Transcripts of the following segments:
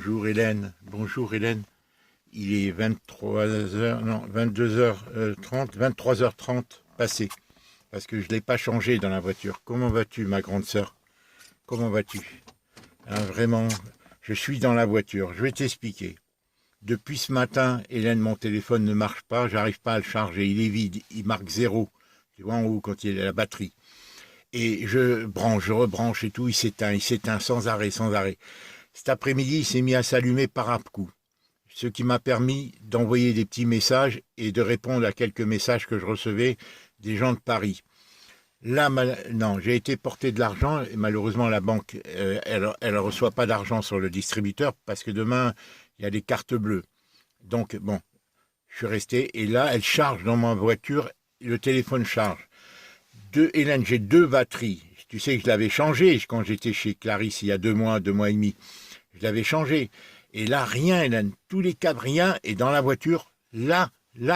Bonjour Hélène, bonjour Hélène. Il est 23h, non, 22h30, 23h30 passé, parce que je ne l'ai pas changé dans la voiture. Comment vas-tu, ma grande sœur? Comment vas-tu? Vraiment, je suis dans la voiture, je vais t'expliquer. Depuis ce matin, Hélène, mon téléphone ne marche pas, j'arrive pas à le charger, il est vide, il marque zéro. Tu vois en haut quand il est à la batterie. Et je branche, je rebranche et tout, il s'éteint sans arrêt, sans arrêt. Cet après-midi, il s'est mis à s'allumer par un coup, ce qui m'a permis d'envoyer des petits messages et de répondre à quelques messages que je recevais des gens de Paris. Là, non, j'ai été porter de l'argent et malheureusement la banque, elle ne reçoit pas d'argent sur le distributeur parce que demain, il y a des cartes bleues. Donc, bon, je suis resté et là, elle charge dans ma voiture, le téléphone charge. Hélène, j'ai deux batteries. Tu sais que je l'avais changé quand j'étais chez Clarisse il y a 2 mois et demi. Je l'avais changé. Et là, rien, Hélène. Tous les câbles, rien. Et dans la voiture, là,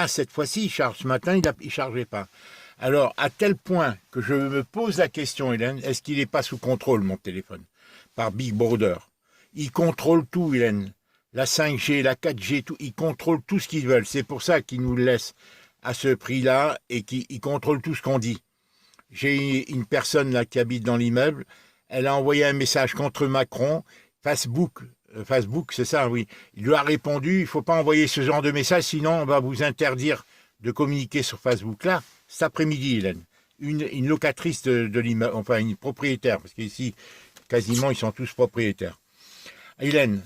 cette fois-ci, il charge. Ce matin, il ne chargeait pas. Alors, à tel point que je me pose la question, Hélène, est-ce qu'il n'est pas sous contrôle, mon téléphone, par Big Brother? Ils contrôlent tout, Hélène. La 5G, la 4G, tout. Ils contrôlent tout ce qu'ils veulent. C'est pour ça qu'ils nous le laissent à ce prix-là et qu'ils contrôlent tout ce qu'on dit. J'ai une personne là qui habite dans l'immeuble. Elle a envoyé un message contre Macron. Facebook, c'est ça, oui. Il lui a répondu, il ne faut pas envoyer ce genre de message, sinon on va vous interdire de communiquer sur Facebook. Là, cet après-midi, Hélène, une locatrice de l'immeuble, enfin une propriétaire, parce qu'ici, quasiment, ils sont tous propriétaires. Hélène,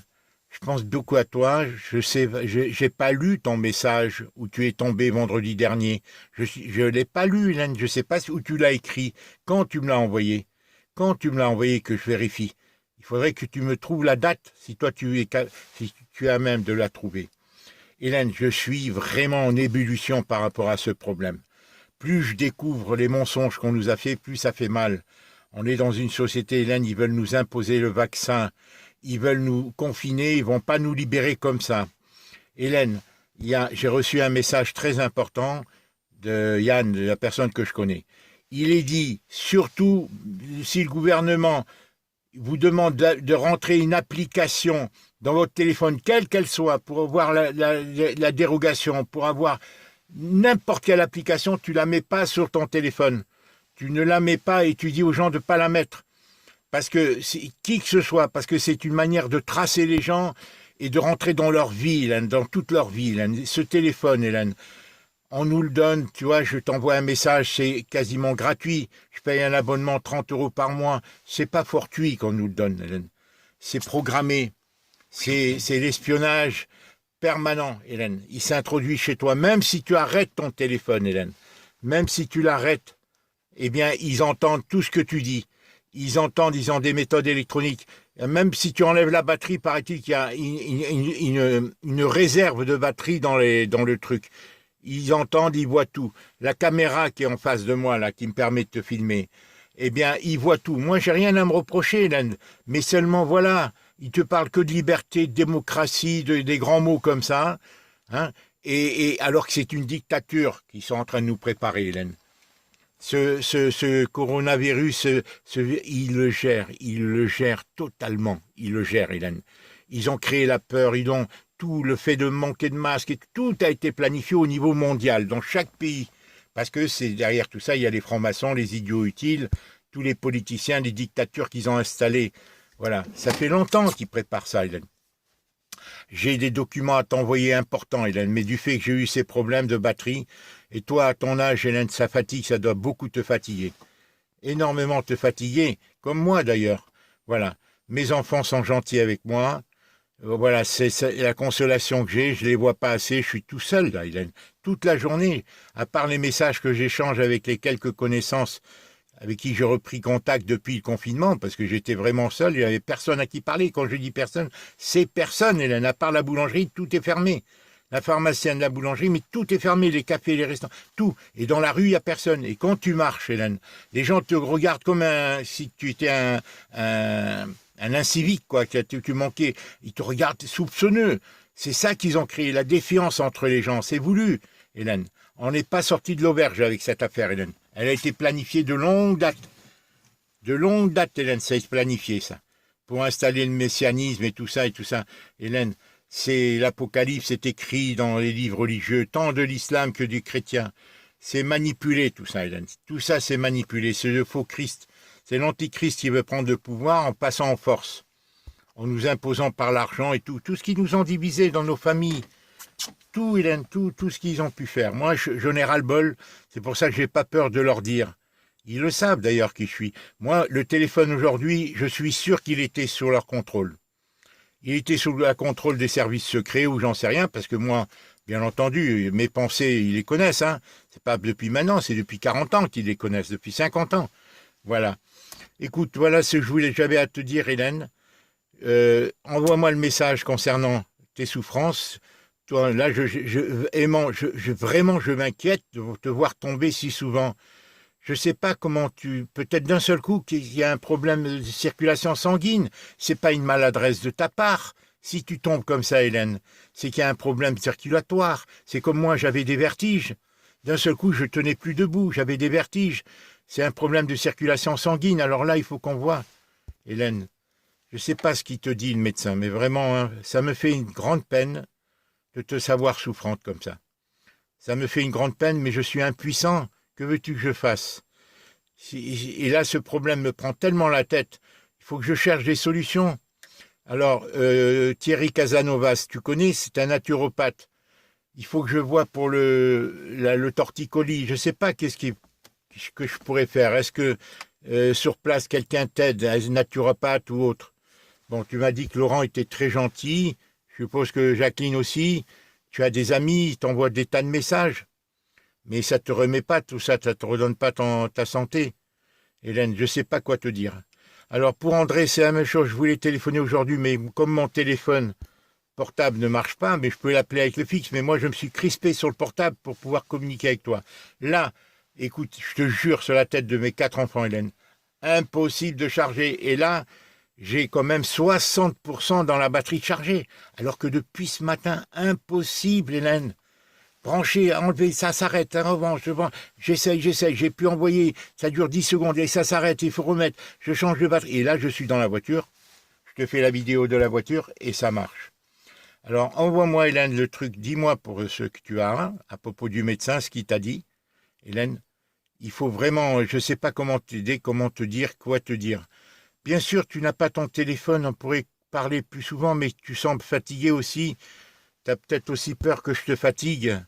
je pense beaucoup à toi. Je sais, j'ai pas lu ton message où tu es tombé vendredi dernier. Je l'ai pas lu, Hélène. Je sais pas où tu l'as écrit. Quand tu me l'as envoyé? Quand tu me l'as envoyé que je vérifie? Il faudrait que tu me trouves la date si toi si tu as même de la trouver. Hélène, je suis vraiment en ébullition par rapport à ce problème. Plus je découvre les mensonges qu'on nous a fait, plus ça fait mal. On est dans une société, Hélène, ils veulent nous imposer le vaccin. Ils veulent nous confiner, ils ne vont pas nous libérer comme ça. Hélène, j'ai reçu un message très important de Yann, de la personne que je connais. Il est dit, surtout si le gouvernement vous demande de rentrer une application dans votre téléphone, quelle qu'elle soit, pour avoir la dérogation, pour avoir n'importe quelle application, tu ne la mets pas sur ton téléphone. Tu ne la mets pas et tu dis aux gens de ne pas la mettre. Parce que qui que ce soit, parce que c'est une manière de tracer les gens et de rentrer dans leur vie, Hélène, dans toute leur vie, Hélène. Ce téléphone, Hélène, on nous le donne, tu vois, je t'envoie un message, c'est quasiment gratuit. Je paye un abonnement 30 € par mois. C'est pas fortuit qu'on nous le donne, Hélène. C'est programmé. C'est l'espionnage permanent, Hélène. Il s'introduit chez toi, même si tu arrêtes ton téléphone, Hélène. Même si tu l'arrêtes, eh bien, ils entendent tout ce que tu dis. Ils entendent, ils ont des méthodes électroniques. Même si tu enlèves la batterie, paraît-il qu'il y a une réserve de batterie dans le truc. Ils entendent, ils voient tout. La caméra qui est en face de moi, là, qui me permet de te filmer, eh bien, ils voient tout. Moi, j'ai rien à me reprocher, Hélène. Mais seulement, voilà, ils te parlent que de liberté, de démocratie, des grands mots comme ça. Hein, et alors que c'est une dictature qu'ils sont en train de nous préparer, Hélène. Ce coronavirus, ils le gèrent totalement, ils le gèrent, Hélène. Ils ont créé la peur, ils ont tout le fait de manquer de masques, et tout a été planifié au niveau mondial, dans chaque pays. Parce que c'est derrière tout ça, il y a les francs-maçons, les idiots utiles, tous les politiciens, les dictatures qu'ils ont installées. Voilà, ça fait longtemps qu'ils préparent ça, Hélène. J'ai des documents à t'envoyer importants, Hélène, mais du fait que j'ai eu ces problèmes de batterie, et toi, à ton âge, Hélène, ça fatigue, ça doit beaucoup te fatiguer. Énormément te fatiguer, comme moi d'ailleurs. Voilà, mes enfants sont gentils avec moi. Voilà, c'est la consolation que j'ai, je les vois pas assez, je suis tout seul là, Hélène. Toute la journée, à part les messages que j'échange avec les quelques connaissances avec qui j'ai repris contact depuis le confinement, parce que j'étais vraiment seul, il n'y avait personne à qui parler. Quand je dis personne, c'est personne, Hélène. À part la boulangerie, tout est fermé. La pharmacienne, la boulangerie, mais tout est fermé, les cafés, les restaurants, tout. Et dans la rue, il n'y a personne. Et quand tu marches, Hélène, les gens te regardent comme si tu étais un incivique, quoi, que tu manquais. Ils te regardent soupçonneux. C'est ça qu'ils ont créé, la défiance entre les gens. C'est voulu, Hélène. On n'est pas sorti de l'auberge avec cette affaire, Hélène. Elle a été planifiée de longue date. De longue date, Hélène, ça a été planifié, ça. pour installer le messianisme et tout ça, Hélène, c'est l'Apocalypse, c'est écrit dans les livres religieux, tant de l'islam que du chrétien. C'est manipulé tout ça, Hélène. Tout ça, c'est manipulé. C'est le faux Christ. C'est l'antichrist qui veut prendre le pouvoir en passant en force, en nous imposant par l'argent et tout. Tout ce qu'ils nous ont divisé dans nos familles. Tout, Hélène, tout ce qu'ils ont pu faire. Moi, je n'ai ras-le-bol. C'est pour ça que j'ai pas peur de leur dire. Ils le savent d'ailleurs qui je suis. Moi, le téléphone aujourd'hui, je suis sûr qu'il était sous leur contrôle. Il était sous le contrôle des services secrets ou j'en sais rien, parce que moi, bien entendu, mes pensées, ils les connaissent. Hein. C'est pas depuis maintenant, c'est depuis 40 ans qu'ils les connaissent, depuis 50 ans. Voilà. Écoute, voilà ce que j'avais à te dire, Hélène. Envoie-moi le message concernant tes souffrances. Toi, là, vraiment, je m'inquiète de te voir tomber si souvent. Je ne sais pas comment peut-être d'un seul coup qu'il y a un problème de circulation sanguine. C'est pas une maladresse de ta part. Si tu tombes comme ça, Hélène, c'est qu'il y a un problème circulatoire. C'est comme moi, j'avais des vertiges. D'un seul coup, je tenais plus debout, j'avais des vertiges. C'est un problème de circulation sanguine. Alors là, il faut qu'on voit. Hélène, je ne sais pas ce qu'il te dit le médecin, mais vraiment, hein, ça me fait une grande peine de te savoir souffrante comme ça. Ça me fait une grande peine, mais je suis impuissant. Que veux-tu que je fasse? Et là, ce problème me prend tellement la tête. Il faut que je cherche des solutions. Alors, Thierry Casanovas, tu connais, c'est un naturopathe. Il faut que je vois pour le torticolis. Je ne sais pas que je pourrais faire. Est-ce que sur place, quelqu'un t'aide, un naturopathe ou autre? Bon, tu m'as dit que Laurent était très gentil. Je suppose que Jacqueline aussi. Tu as des amis, ils t'envoient des tas de messages. Mais ça ne te remet pas tout ça, ça ne te redonne pas ta santé. Hélène, je ne sais pas quoi te dire. Alors pour André, c'est la même chose. Je voulais téléphoner aujourd'hui, mais comme mon téléphone portable ne marche pas, mais je peux l'appeler avec le fixe. Mais moi, je me suis crispé sur le portable pour pouvoir communiquer avec toi. Là, écoute, je te jure sur la tête de mes 4 enfants, Hélène, impossible de charger. Et là, j'ai quand même 60% dans la batterie chargée. Alors que depuis ce matin, impossible, Hélène. Brancher, enlever, ça s'arrête, en revanche, j'essaye, j'ai pu envoyer, ça dure 10 secondes et ça s'arrête, il faut remettre, je change de batterie. Et là, je suis dans la voiture, je te fais la vidéo de la voiture et ça marche. Alors, envoie-moi, Hélène, le truc, dis-moi pour ce que tu as, hein, à propos du médecin, ce qu'il t'a dit. Hélène, il faut vraiment, je ne sais pas comment t'aider, comment te dire, quoi te dire. Bien sûr, tu n'as pas ton téléphone, on pourrait parler plus souvent, mais tu sembles fatigué aussi. Tu as peut-être aussi peur que je te fatigue.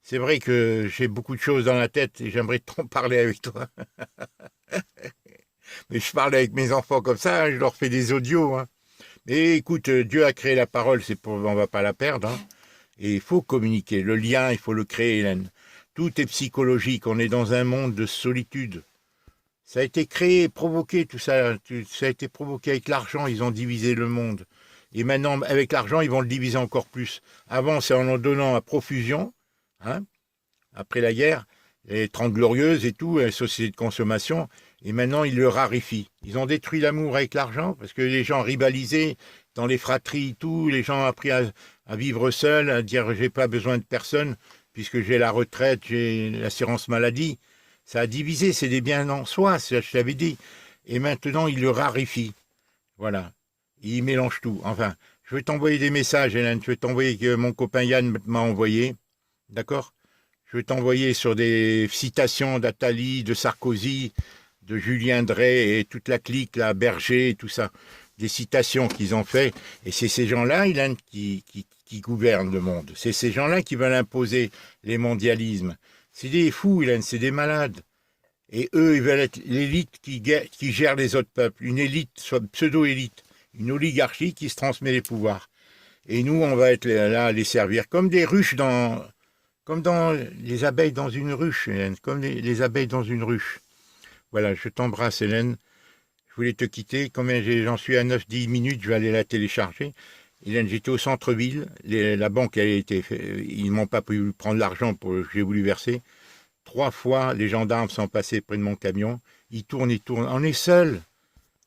C'est vrai que j'ai beaucoup de choses dans la tête et j'aimerais trop parler avec toi. Mais je parle avec mes enfants comme ça, hein, je leur fais des audios. Hein. Mais écoute, Dieu a créé la parole, on va pas la perdre. Hein. Et il faut communiquer. Le lien, il faut le créer, Hélène. Tout est psychologique. On est dans un monde de solitude. Ça a été créé, provoqué, tout ça. Ça a été provoqué avec l'argent. Ils ont divisé le monde. Et maintenant, avec l'argent, ils vont le diviser encore plus. Avant, c'est en donnant à profusion. Hein, après la guerre, les 30 glorieuses et tout, les sociétés de consommation, et maintenant ils le raréfient. Ils ont détruit l'amour avec l'argent, parce que les gens rivalisaient dans les fratries, tout, les gens ont appris à vivre seuls, à dire j'ai pas besoin de personne, puisque j'ai la retraite, j'ai l'assurance maladie. Ça a divisé, c'est des biens en soi, je t'avais dit. Et maintenant ils le raréfient. Voilà. Ils mélangent tout. Enfin, je vais t'envoyer des messages, Hélène, je vais t'envoyer que mon copain Yann m'a envoyé. D'accord? Je vais t'envoyer sur des citations d'Attali, de Sarkozy, de Julien Drey et toute la clique, là, Berger et tout ça. Des citations qu'ils ont fait. Et c'est ces gens-là, Hélène, qui gouvernent le monde. C'est ces gens-là qui veulent imposer les mondialismes. C'est des fous, Hélène, c'est des malades. Et eux, ils veulent être l'élite qui gère les autres peuples. Une élite, soit pseudo-élite. Une oligarchie qui se transmet les pouvoirs. Et nous, on va être là à les servir. Comme des ruches comme dans les abeilles dans une ruche, Hélène, comme les abeilles dans une ruche. Voilà, je t'embrasse, Hélène. Je voulais te quitter. Comme j'en suis à 9-10 minutes, je vais aller la télécharger. Hélène, j'étais au centre-ville. La banque, ils ne m'ont pas pu prendre l'argent que j'ai voulu verser. 3 fois, les gendarmes sont passés près de mon camion. Ils tournent. On est seuls.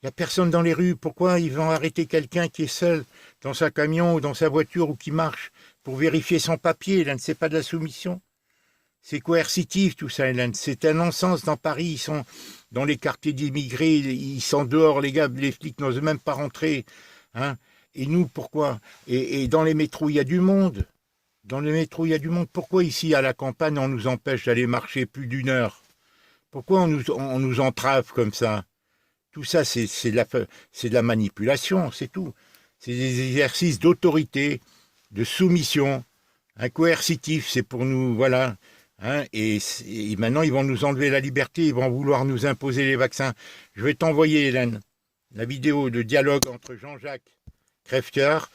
Il n'y a personne dans les rues. Pourquoi ils vont arrêter quelqu'un qui est seul dans sa camion ou dans sa voiture ou qui marche pour vérifier son papier? Là, c'est pas de la soumission. C'est coercitif tout ça, Hélène. C'est un non-sens. Dans Paris, ils sont dans les quartiers d'immigrés, ils sont dehors, les gars, les flics n'osent même pas rentrer. Hein. Et nous, pourquoi et dans les métros, il y a du monde. Dans les métros, il y a du monde. Pourquoi ici, à la campagne, on nous empêche d'aller marcher plus d'une heure? Pourquoi on nous entrave comme ça? Tout ça, c'est de la manipulation, c'est tout. C'est des exercices d'autorité, de soumission, un coercitif, c'est pour nous, voilà. Hein, et maintenant, ils vont nous enlever la liberté, ils vont vouloir nous imposer les vaccins. Je vais t'envoyer, Hélène, la vidéo de dialogue entre Jean-Jacques Crèvecoeur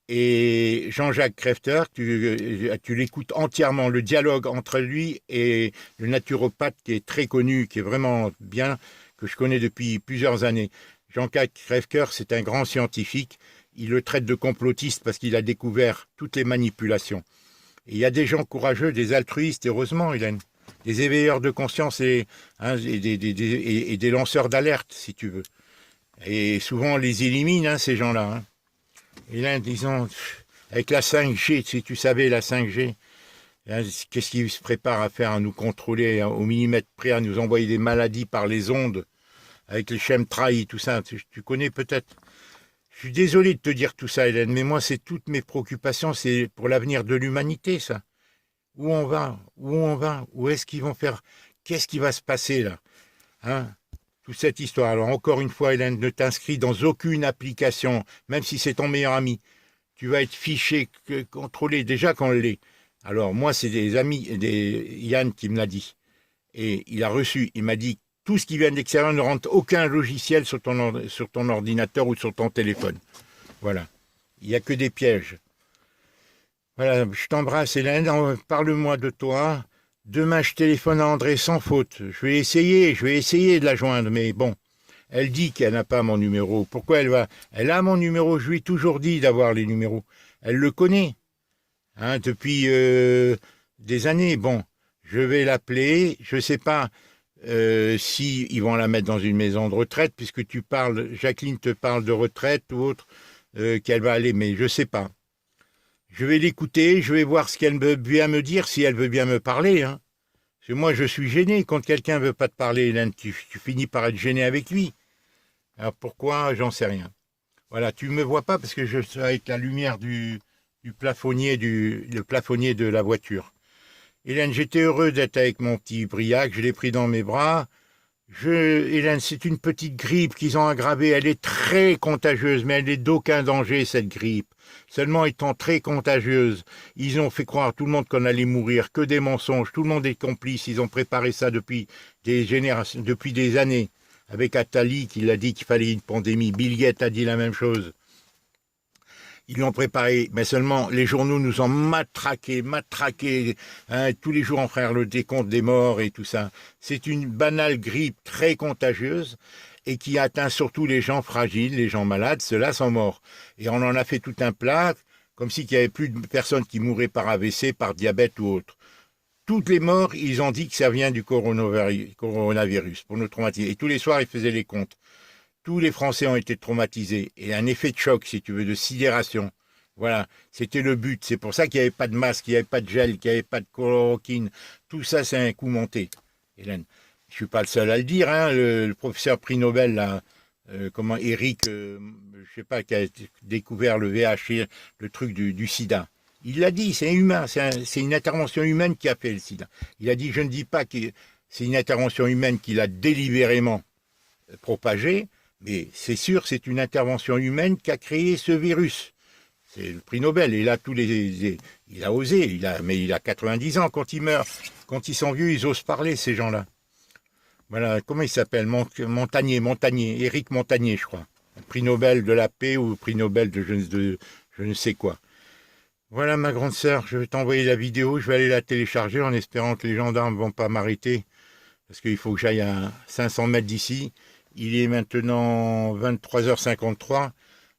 et Jean-Jacques Crèvecoeur. Tu l'écoutes entièrement, le dialogue entre lui et le naturopathe qui est très connu, qui est vraiment bien, que je connais depuis plusieurs années. Jean-Jacques Crèvecoeur, c'est un grand scientifique. Il le traite de complotiste parce qu'il a découvert toutes les manipulations. Et il y a des gens courageux, des altruistes, heureusement, Hélène, des éveilleurs de conscience et des lanceurs d'alerte, si tu veux. Et souvent, on les élimine, hein, ces gens-là. Hein. Hélène, disons, avec la 5G, si tu savais la 5G, hein, qu'est-ce qu'ils se préparent à faire, à nous contrôler hein, au millimètre près, à nous envoyer des maladies par les ondes, avec les chemtrails, tout ça, tu connais peut-être. Je suis désolé de te dire tout ça, Hélène, mais moi, c'est toutes mes préoccupations, c'est pour l'avenir de l'humanité, ça. Où on va? Où on va? Où est-ce qu'ils vont faire? Qu'est-ce qui va se passer, là? Hein? Toute cette histoire. Alors, encore une fois, Hélène, ne t'inscris dans aucune application, même si c'est ton meilleur ami. Tu vas être fiché, contrôlé, déjà qu'on l'est. Alors, moi, c'est des amis, Yann qui me l'a dit. Et il a reçu, il m'a dit, tout ce qui vient de l'extérieur ne rentre aucun logiciel sur ton ordinateur ou sur ton téléphone. Voilà. Il n'y a que des pièges. Voilà, je t'embrasse Hélène, parle-moi de toi. Demain, je téléphone à André sans faute. Je vais essayer de la joindre, mais bon. Elle dit qu'elle n'a pas mon numéro. Pourquoi elle va? Elle a mon numéro, je lui ai toujours dit d'avoir les numéros. Elle le connaît, hein, depuis des années. Bon, je vais l'appeler, je ne sais pas... si ils vont la mettre dans une maison de retraite, puisque Jacqueline te parle de retraite ou autre, qu'elle va aller, mais je sais pas. Je vais l'écouter, je vais voir ce qu'elle veut bien me dire, si elle veut bien me parler. Hein. Parce que moi, je suis gêné. Quand quelqu'un veut pas te parler, Hélène, tu finis par être gêné avec lui. Alors pourquoi? J'en sais rien. Voilà, tu me vois pas parce que je suis avec la lumière du plafonnier, le plafonnier de la voiture. Hélène, j'étais heureux d'être avec mon petit Briac, je l'ai pris dans mes bras. Hélène, c'est une petite grippe qu'ils ont aggravée, elle est très contagieuse, mais elle n'est d'aucun danger, cette grippe. Seulement étant très contagieuse, ils ont fait croire à tout le monde qu'on allait mourir, que des mensonges, tout le monde est complice, ils ont préparé ça depuis des générations, depuis des années. Avec Attali qui l'a dit qu'il fallait une pandémie, Bill Gates a dit la même chose. Ils l'ont préparé, mais seulement les journaux nous ont matraqué, hein, tous les jours on fait le décompte des morts et tout ça. C'est une banale grippe très contagieuse et qui atteint surtout les gens fragiles, les gens malades, ceux-là sont morts. Et on en a fait tout un plat, comme s'il n'y avait plus de personnes qui mouraient par AVC, par diabète ou autre. Toutes les morts, ils ont dit que ça vient du coronavirus, pour nous traumatiser. Et tous les soirs, ils faisaient les comptes. Tous les Français ont été traumatisés. Et un effet de choc, si tu veux, de sidération. Voilà, c'était le but. C'est pour ça qu'il n'y avait pas de masque, qu'il n'y avait pas de gel, qu'il n'y avait pas de chloroquine. Tout ça, c'est un coup monté, Hélène. Je ne suis pas le seul à le dire. Hein. Le professeur prix Nobel, là, Eric, je ne sais pas, qui a découvert le VIH, le truc du sida. Il l'a dit, c'est humain. C'est une intervention humaine qui a fait le sida. Il a dit, je ne dis pas que c'est une intervention humaine qu'il a délibérément propagée, mais c'est sûr, c'est une intervention humaine qui a créé ce virus. C'est le prix Nobel. Et là, il a osé, mais il a 90 ans quand il meurt. Quand ils sont vieux, ils osent parler, ces gens-là. Voilà, comment il s'appelle? Montagnier, Éric Montagnier, je crois. Prix Nobel de la paix ou prix Nobel de je ne sais quoi. Voilà, ma grande sœur, je vais t'envoyer la vidéo, je vais aller la télécharger en espérant que les gendarmes ne vont pas m'arrêter, parce qu'il faut que j'aille à 500 mètres d'ici. Il est maintenant 23h53,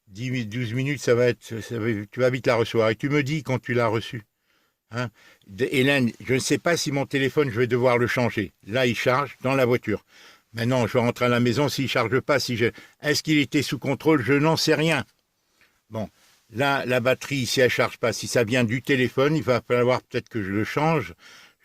12 minutes, tu vas vite la recevoir. Et tu me dis quand tu l'as reçue. Hein? Hélène, je ne sais pas si mon téléphone, je vais devoir le changer. Là, il charge dans la voiture. Maintenant, je vais rentrer à la maison, s'il ne charge pas, est-ce qu'il était sous contrôle? Je n'en sais rien. Bon, là, la batterie, si elle ne charge pas, si ça vient du téléphone, il va falloir peut-être que je le change.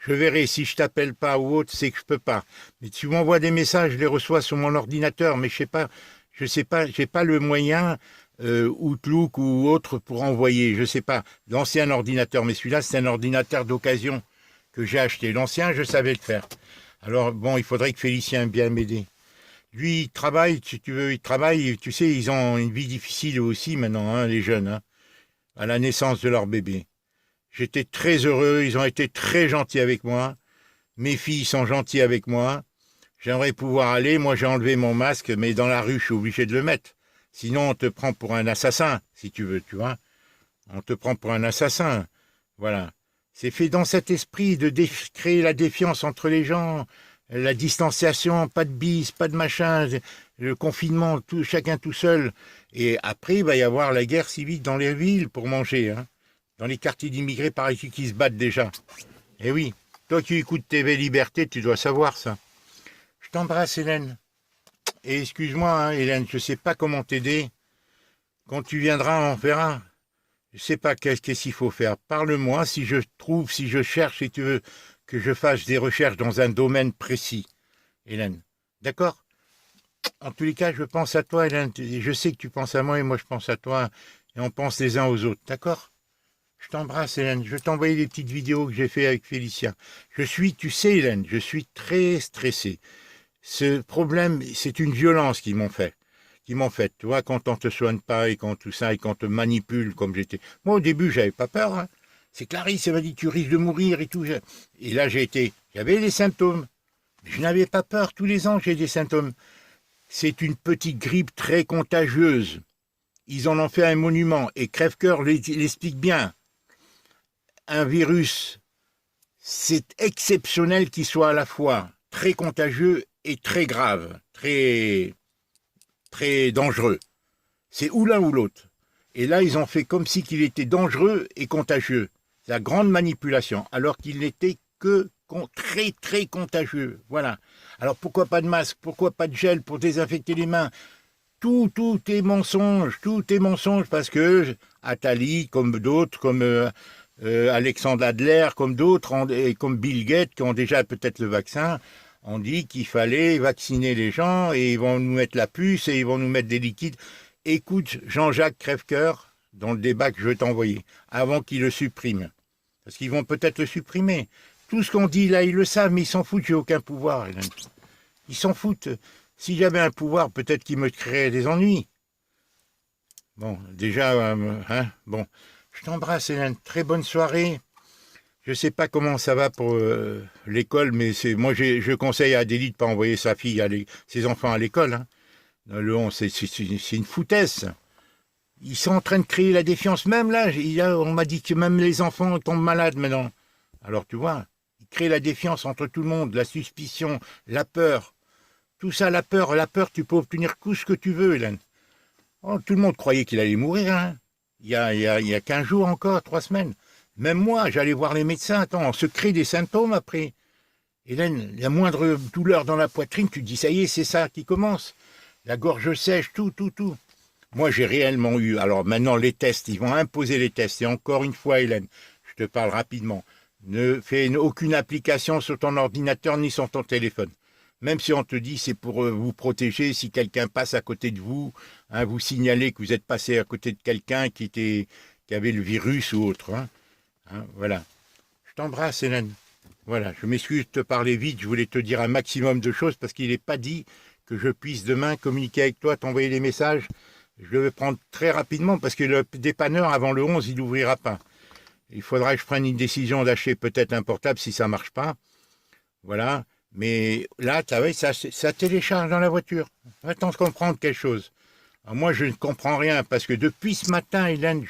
Je verrai si je t'appelle pas ou autre, c'est que je peux pas. Mais tu m'envoies des messages, je les reçois sur mon ordinateur, mais je sais pas, j'ai pas le moyen, Outlook ou autre pour envoyer, je sais pas. L'ancien ordinateur, mais celui-là, c'est un ordinateur d'occasion que j'ai acheté. L'ancien, je savais le faire. Alors bon, il faudrait que Félicien bien m'aider. Lui, il travaille, si tu veux, il travaille, tu sais, ils ont une vie difficile aussi maintenant, hein, les jeunes, hein, à la naissance de leur bébé. J'étais très heureux, ils ont été très gentils avec moi. Mes filles sont gentilles avec moi. J'aimerais pouvoir aller, moi j'ai enlevé mon masque, mais dans la rue, je suis obligé de le mettre. Sinon, on te prend pour un assassin, si tu veux, tu vois. On te prend pour un assassin. Voilà. C'est fait dans cet esprit de créer la défiance entre les gens, la distanciation, pas de bis, pas de machin, le confinement, tout, chacun tout seul. Et après, il va y avoir la guerre civile dans les villes pour manger, hein. Dans les quartiers d'immigrés par ici qui se battent déjà. Eh oui, toi qui écoutes TV Liberté, tu dois savoir ça. Je t'embrasse, Hélène. Et excuse-moi, hein, Hélène, je ne sais pas comment t'aider. Quand tu viendras, on verra. Je ne sais pas qu'est-ce qu'il faut faire. Parle-moi si je trouve, si je cherche, si tu veux que je fasse des recherches dans un domaine précis, Hélène. D'accord? En tous les cas, je pense à toi, Hélène. Je sais que tu penses à moi et moi je pense à toi. Et on pense les uns aux autres. D'accord? Je t'embrasse, Hélène. Je vais t'envoyer des petites vidéos que j'ai fait avec Félicien. Tu sais, Hélène, je suis très stressé. Ce problème, c'est une violence qu'ils m'ont fait. Tu vois, quand on te soigne pas et quand tout ça, et quand on te manipule comme j'étais. Moi, au début, j'avais pas peur, hein. C'est Clarisse, elle m'a dit, tu risques de mourir et tout. Et là, j'avais les symptômes. Je n'avais pas peur. Tous les ans, j'ai des symptômes. C'est une petite grippe très contagieuse. Ils en ont fait un monument. Et Crève-Cœur l'explique bien. Un virus, c'est exceptionnel qu'il soit à la fois très contagieux et très grave, très dangereux. C'est ou l'un ou l'autre. Et là, ils ont fait comme si qu'il était dangereux et contagieux. C'est la grande manipulation, alors qu'il n'était que très très contagieux. Voilà. Alors pourquoi pas de masque? Pourquoi pas de gel pour désinfecter les mains? Tout est mensonge, parce que Attali, comme d'autres, comme Alexandre Adler, comme d'autres, et comme Bill Gates, qui ont déjà peut-être le vaccin, on dit qu'il fallait vacciner les gens, et ils vont nous mettre la puce, et ils vont nous mettre des liquides. Écoute Jean-Jacques Crèvecoeur, dans le débat que je vais t'envoyer, avant qu'il le supprime. Parce qu'ils vont peut-être le supprimer. Tout ce qu'on dit là, ils le savent, mais ils s'en foutent, j'ai aucun pouvoir. Ils s'en foutent. Si j'avais un pouvoir, peut-être qu'ils me créeraient des ennuis. Bon, déjà, bon. Je t'embrasse, Hélène. Très bonne soirée. Je ne sais pas comment ça va pour l'école, mais moi, je conseille à Adélie de ne pas envoyer ses enfants à l'école. Hein. Le 11, c'est une foutaise. Ils sont en train de créer la défiance. Même là, on m'a dit que même les enfants tombent malades maintenant. Alors, tu vois, ils créent la défiance entre tout le monde, la suspicion, la peur. Tout ça, la peur, tu peux obtenir tout ce que tu veux, Hélène. Oh, tout le monde croyait qu'il allait mourir, hein. Il y a 15 jours encore, 3 semaines. Même moi, j'allais voir les médecins. Attends, on se crée des symptômes après. Hélène, la moindre douleur dans la poitrine, tu te dis, ça y est, c'est ça qui commence. La gorge sèche, tout. Moi, j'ai réellement eu... Alors maintenant, les tests, ils vont imposer les tests. Et encore une fois, Hélène, je te parle rapidement. Ne fais aucune application sur ton ordinateur ni sur ton téléphone. Même si on te dit c'est pour vous protéger, si quelqu'un passe à côté de vous, hein, vous signalez que vous êtes passé à côté de quelqu'un qui avait le virus ou autre. Voilà. Je t'embrasse, Hélène. Voilà, je m'excuse de te parler vite, je voulais te dire un maximum de choses parce qu'il n'est pas dit que je puisse demain communiquer avec toi, t'envoyer des messages. Je le vais prendre très rapidement parce que le dépanneur, avant le 11, il n'ouvrira pas. Il faudra que je prenne une décision d'acheter peut-être un portable si ça ne marche pas. Voilà. Mais là, ça télécharge dans la voiture. Attends de comprendre quelque chose. Alors moi, je ne comprends rien parce que depuis ce matin, Hélène,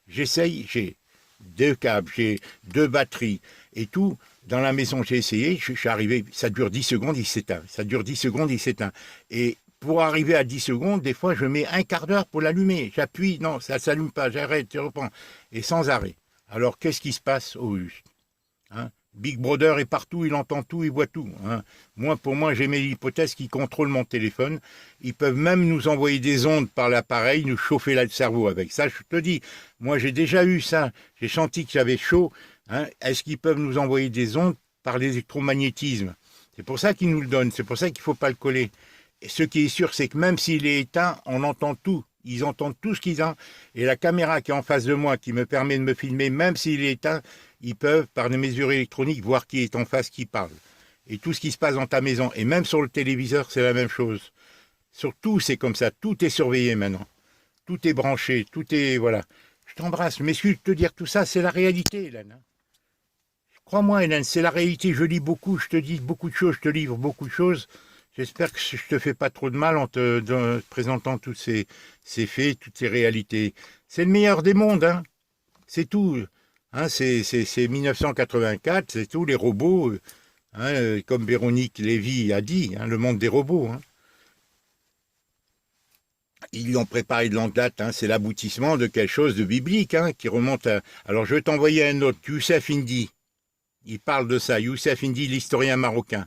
j'essaye, j'ai 2 câbles, j'ai 2 batteries et tout. Dans la maison, j'ai essayé, je suis arrivé, ça dure 10 secondes, il s'éteint. Et pour arriver à 10 secondes, des fois, je mets un quart d'heure pour l'allumer. J'appuie, non, ça ne s'allume pas, j'arrête, je reprends. Et sans arrêt. Alors, qu'est-ce qui se passe au juste, hein? Big Brother est partout, il entend tout, il voit tout. Hein. Pour moi, j'ai mes hypothèses qui contrôlent mon téléphone. Ils peuvent même nous envoyer des ondes par l'appareil, nous chauffer le cerveau avec ça. Je te dis, moi j'ai déjà eu ça. J'ai senti que j'avais chaud. Hein. Est-ce qu'ils peuvent nous envoyer des ondes par l'électromagnétisme. C'est pour ça qu'ils nous le donnent, c'est pour ça qu'il ne faut pas le coller. Et ce qui est sûr, c'est que même s'il est éteint, on entend tout. Ils entendent tout ce qu'ils ont. Et la caméra qui est en face de moi, qui me permet de me filmer, même s'il est éteint, ils peuvent, par des mesures électroniques, voir qui est en face, qui parle. Et tout ce qui se passe dans ta maison. Et même sur le téléviseur, c'est la même chose. Sur tout, c'est comme ça. Tout est surveillé maintenant. Tout est branché. Tout est... Voilà. Je t'embrasse. Mais excuse de te dire tout ça, c'est la réalité, Hélène. Crois-moi, Hélène, c'est la réalité. Je lis beaucoup, je te dis beaucoup de choses, je te livre beaucoup de choses. J'espère que je te fais pas trop de mal en te présentant tous ces faits, toutes ces réalités. C'est le meilleur des mondes, hein. C'est tout. Hein, c'est 1984, c'est tout, les robots, hein, comme Véronique Lévy a dit, hein, le monde des robots. Hein. Ils lui ont préparé de longue date, hein, c'est l'aboutissement de quelque chose de biblique, hein, qui remonte à... Alors je vais t'envoyer un autre, Youssef Indy. Il parle de ça, Youssef Indy, l'historien marocain,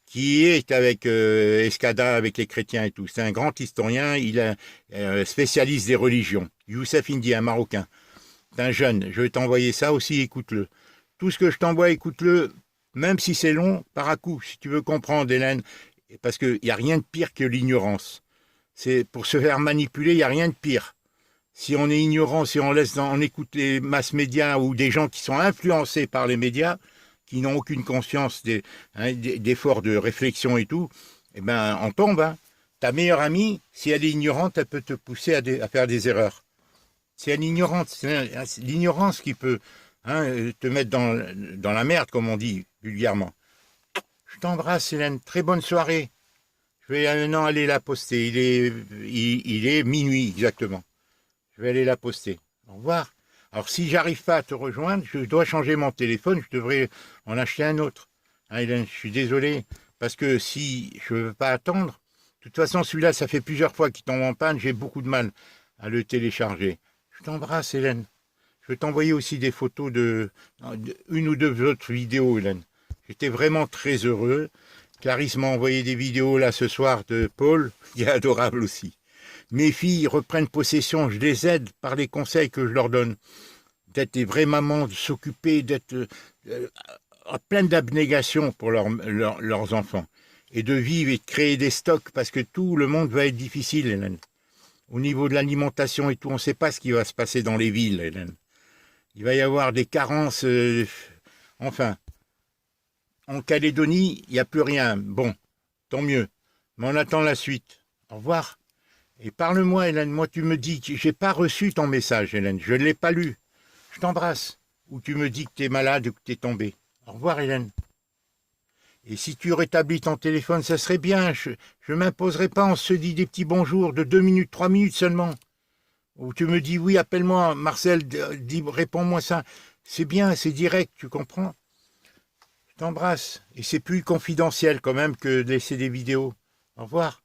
qui est avec Escada, avec les chrétiens et tout. C'est un grand historien, il est spécialiste des religions. Youssef Indy, un Marocain. C'est un jeune, je vais t'envoyer ça aussi, écoute-le. Tout ce que je t'envoie, écoute-le, même si c'est long, par à coup, si tu veux comprendre, Hélène, parce qu'il n'y a rien de pire que l'ignorance. C'est pour se faire manipuler, il n'y a rien de pire. Si on est ignorant, si on écoute les masses médias ou des gens qui sont influencés par les médias, qui n'ont aucune conscience d'efforts de réflexion et tout, eh ben, on tombe. Hein. Ta meilleure amie, si elle est ignorante, elle peut te pousser à faire des erreurs. C'est l'ignorance qui peut te mettre dans la merde, comme on dit vulgairement. Je t'embrasse, Hélène. Très bonne soirée. Je vais maintenant aller la poster. Il est minuit, exactement. Je vais aller la poster. Au revoir. Alors, si j'arrive pas à te rejoindre, je dois changer mon téléphone. Je devrais en acheter un autre. Hein, Hélène, je suis désolé. Parce que si je ne veux pas attendre, de toute façon, celui-là, ça fait plusieurs fois qu'il tombe en panne. J'ai beaucoup de mal à le télécharger. Je t'embrasse, Hélène. Je vais t'envoyer aussi des photos une ou deux autres vidéos, Hélène. J'étais vraiment très heureux. Clarisse m'a envoyé des vidéos là ce soir de Paul, qui est adorable aussi. Mes filles reprennent possession, je les aide par les conseils que je leur donne. D'être des vraies mamans, de s'occuper, d'être pleine d'abnégation pour leurs enfants. Et de vivre et de créer des stocks, parce que tout le monde va être difficile, Hélène. Au niveau de l'alimentation et tout, on ne sait pas ce qui va se passer dans les villes, Hélène. Il va y avoir des carences, enfin. En Calédonie, il n'y a plus rien. Bon, tant mieux. Mais on attend la suite. Au revoir. Et parle-moi, Hélène. Moi, tu me dis que j'ai pas reçu ton message, Hélène. Je ne l'ai pas lu. Je t'embrasse. Ou tu me dis que tu es malade ou que tu es tombé. Au revoir, Hélène. Et si tu rétablis ton téléphone, ça serait bien. Je ne m'imposerai pas. On se dit des petits bonjours de 2 minutes, 3 minutes seulement. Ou tu me dis, oui, appelle-moi, Marcel, réponds-moi ça. C'est bien, c'est direct, tu comprends? Je t'embrasse. Et c'est plus confidentiel quand même que de laisser des vidéos. Au revoir.